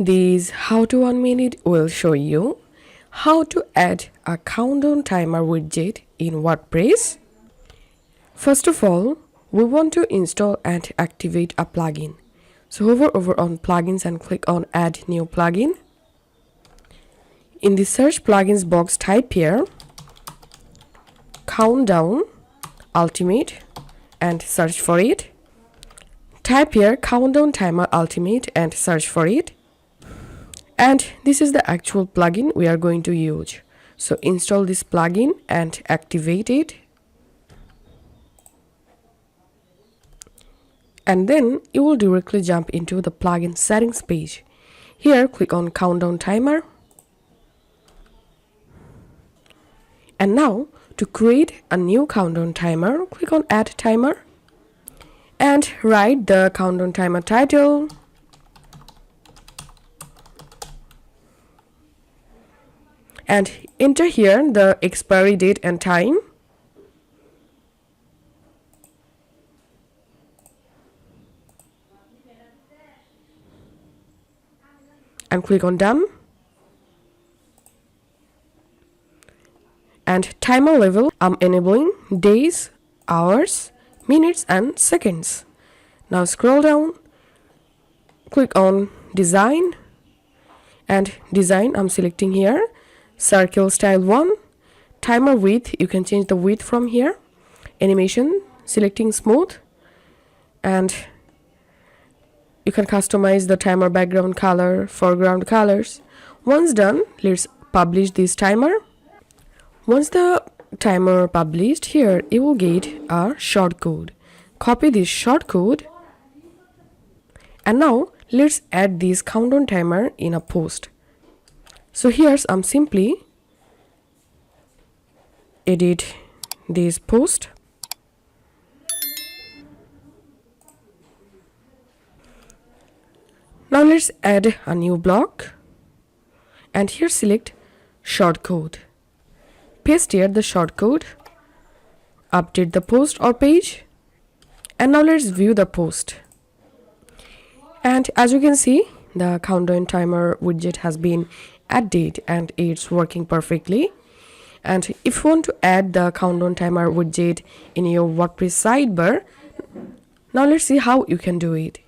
This how to 1 minute will show you how to add a countdown timer widget in WordPress. First of all, we want to install and activate a plugin. So hover over on plugins and click on add new plugin. In the search plugins box, type here countdown ultimate and search for it. Type here countdown timer ultimate and search for it. And this is the actual plugin we are going to use. So install this plugin and activate it. And then you will directly jump into the plugin settings page. Here click on countdown timer. And now to create a new countdown timer, click on add timer and write the countdown timer title. And enter here the expiry date and time. And click on done. And timer level, I'm enabling days, hours, minutes and seconds. Now scroll down, click on design, and design I'm selecting here circle style 1. Timer width, you can change the width from here. Animation, selecting smooth, and you can customize the timer background color, foreground colors. Once done, let's publish this timer. Once the timer published, here you will get a shortcode. Copy this shortcode. And now let's add this countdown timer in a post. So here's I'm simply edit this post. Now let's add a new block. And here select shortcode. Paste here the shortcode. Update the post or page. And now let's view the post. And as you can see, the countdown timer widget has been added and it's working perfectly. And if you want to add the countdown timer widget in your WordPress sidebar, now let's see how you can do it.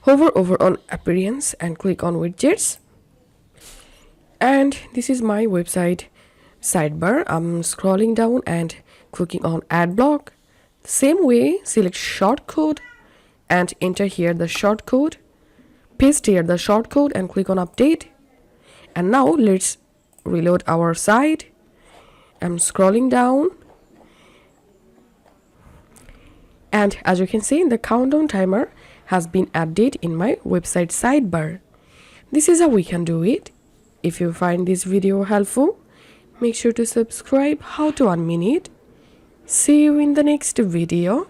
Hover over on appearance and click on widgets. And this is my website sidebar. I'm scrolling down and clicking on add block. Same way, select shortcode and enter here the shortcode. Paste here the shortcode and click on update. And now let's reload our site. I'm scrolling down. And as you can see, the countdown timer has been added in my website sidebar. This is how we can do it. If you find this video helpful, make sure to subscribe how to 1 minute. See you in the next video.